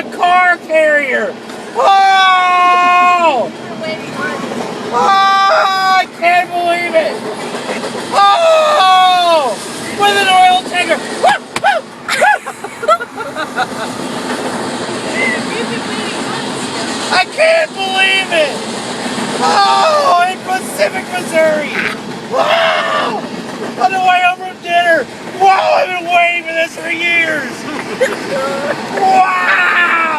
a car carrier. Oh! Oh! I can't believe it. Oh! With an oil tanker. I can't believe it. Oh! In Pacific, Missouri. Wow! On the way home from dinner. Wow! I've been waiting for this for years. Wow!